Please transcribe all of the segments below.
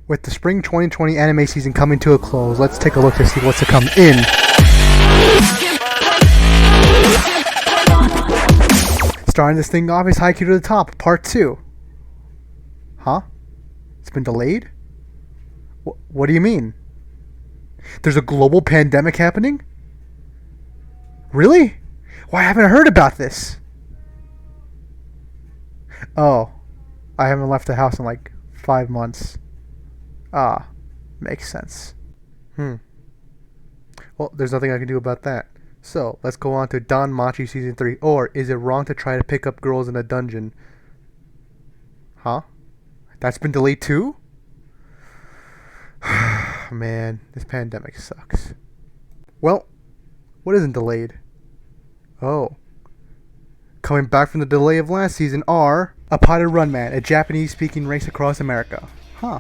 With the spring 2020 anime season coming to a close, let's take a look to see what's to come in. Starting this thing off is Haikyuu to the Top, Part 2. Huh? It's been delayed? What do you mean? There's a global pandemic happening? Really? Why haven't I heard about this? Oh, I haven't left the house in like 5 months. Ah, makes sense. Well, there's nothing I can do about that. So, let's go on to Don Machi Season 3. Or, is it wrong to try to pick up girls in a dungeon? Huh? That's been delayed too? Man, this pandemic sucks. Well, what isn't delayed? Oh. Coming back from the delay of last season are A Potted Run Man, a Japanese-speaking race across America. Huh.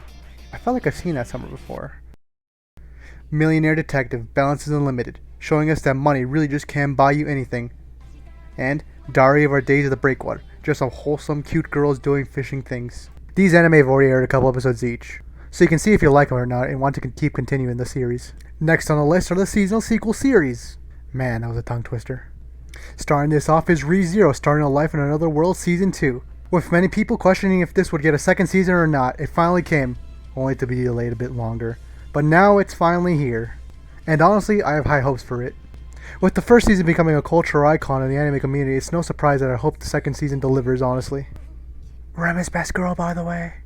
I felt like I've seen that somewhere before. Millionaire Detective, Balance is Unlimited, showing us that money really just can't buy you anything. And Diary of Our Days of the Breakwater, just some wholesome, cute girls doing fishing things. These anime have already aired a couple episodes each, so you can see if you like them or not and want to keep continuing the series. Next on the list are the seasonal sequel series. Man, that was a tongue twister. Starting this off is ReZero, Starting a Life in Another World Season 2. With many people questioning if this would get a second season or not, it finally came, only to be delayed a bit longer. But now it's finally here. And honestly, I have high hopes for it. With the first season becoming a cultural icon in the anime community, it's no surprise that I hope the second season delivers, honestly. Rem is best girl, by the way.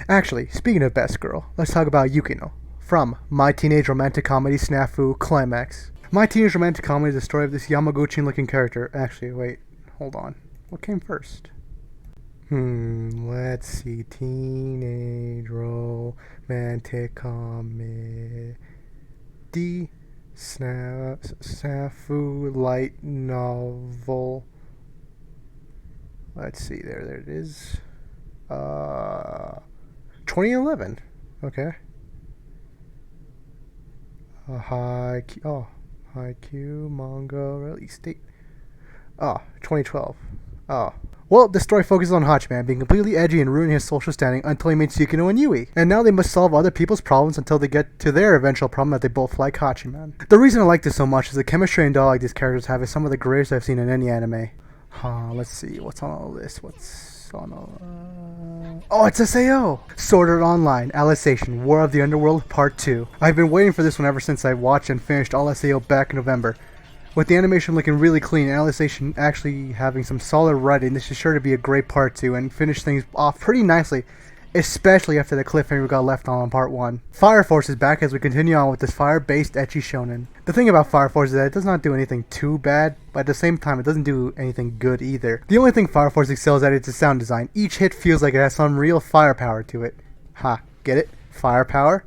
Actually, speaking of best girl, let's talk about Yukino, from My Teenage Romantic Comedy Snafu Climax. My Teenage Romantic Comedy is the story of this Yamaguchi-looking character. Actually, wait, hold on. What came first? Let's see. Teenage Romantic Comedy Snafu Light Novel. Let's see. There it is. 2011. Okay. Haikyuu manga release date. 2012. Well, the story focuses on Hachiman being completely edgy and ruining his social standing until he meets Yukino and Yui. And now they must solve other people's problems until they get to their eventual problem that they both like Hachiman. The reason I like this so much is the chemistry and dialogue these characters have is some of the greatest I've seen in any anime. Let's see, what's on all this? Oh, it's SAO! Sword Art Online, Alicization, War of the Underworld, Part 2. I've been waiting for this one ever since I watched and finished all SAO back in November. With the animation looking really clean and Alicization actually having some solid writing, this is sure to be a great Part 2 and finish things off pretty nicely, especially after the cliffhanger we got left on Part 1. Fire Force is back as we continue on with this fire-based ecchi shonen. The thing about Fire Force is that it does not do anything too bad, but at the same time it doesn't do anything good either. The only thing Fire Force excels at is its sound design. Each hit feels like it has some real firepower to it. Ha, get it? Firepower?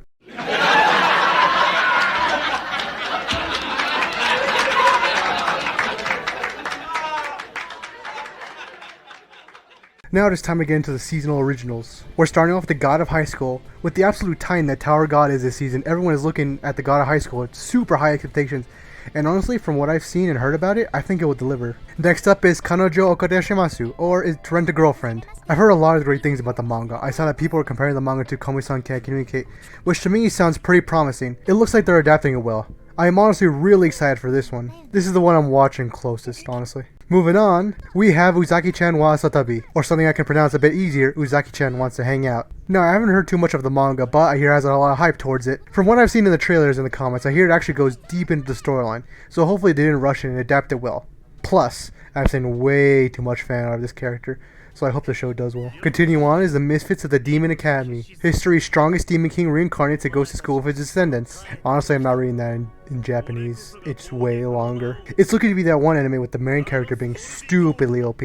Now it is time to get into the seasonal originals. We're starting off with the God of High School. With the absolute titan that Tower God is this season, everyone is looking at the God of High School with super high expectations. And honestly, from what I've seen and heard about it, I think it will deliver. Next up is Kanojo Okadeshimasu, or is To Rent a Girlfriend. I've heard a lot of great things about the manga. I saw that people were comparing the manga to Komi-san Can't Communicate, which to me sounds pretty promising. It looks like they're adapting it well. I am honestly really excited for this one. This is the one I'm watching closest, honestly. Moving on, we have Uzaki-chan wa Satabi, or something I can pronounce a bit easier, Uzaki-chan Wants to Hang Out. Now, I haven't heard too much of the manga, but I hear it has a lot of hype towards it. From what I've seen in the trailers and the comments, I hear it actually goes deep into the storyline, so hopefully they didn't rush it and adapt it well. Plus, I've seen way too much fan art of this character, so I hope the show does well. Continuing on is the Misfits of the Demon Academy. History's strongest demon king reincarnates and goes to school with his descendants. Honestly, I'm not reading that in Japanese. It's way longer. It's looking to be that one anime with the main character being stupidly OP,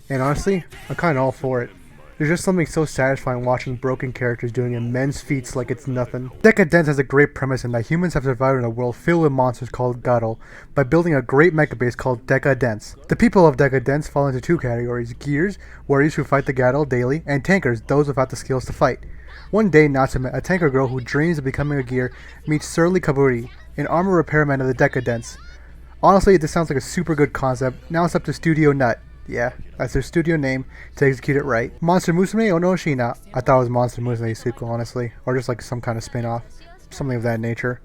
and honestly, I'm kinda all for it. There's just something so satisfying watching broken characters doing immense feats like it's nothing. Decadence has a great premise in that humans have survived in a world filled with monsters called Garo by building a great mecha base called Decadence. The people of Decadence fall into two categories: gears, warriors who fight the Garo daily, and tankers, those without the skills to fight. One day, Natsume, a tanker girl who dreams of becoming a gear, meets Surly Kaburi, an armor repairman of the Decadence. Honestly, this sounds like a super good concept. Now it's up to Studio Nut, Yeah, that's their studio name to execute it right. Monster Musume Onoshina. I thought it was Monster Musume sequel, honestly. Or just like some kind of spin-off. Something of that nature.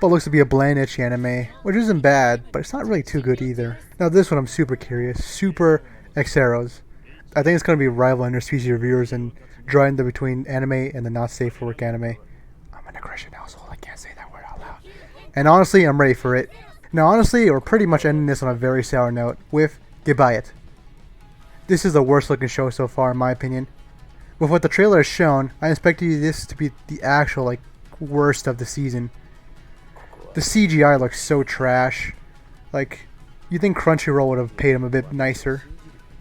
But looks to be a bland, itchy anime, which isn't bad, but it's not really too good either. Now this one I'm super curious. Super Xeros. I think it's going to be rival interspecies reviewers and drawing the between anime and the not safe for work anime. I'm an aggression household, I can't say that word out loud. And honestly, I'm ready for it. Now honestly, we're pretty much ending this on a very sour note with Goodbye It. This is the worst looking show so far in my opinion. With what the trailer has shown, I expected this to be the actual like worst of the season. The CGI looks so trash. Like, you think Crunchyroll would have paid him a bit nicer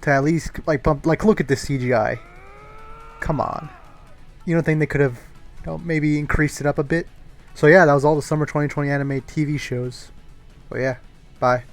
to at least like bump, like look at the CGI. Come on. You don't think they could have, maybe increased it up a bit? So yeah, that was all the summer 2020 anime TV shows. But yeah, bye.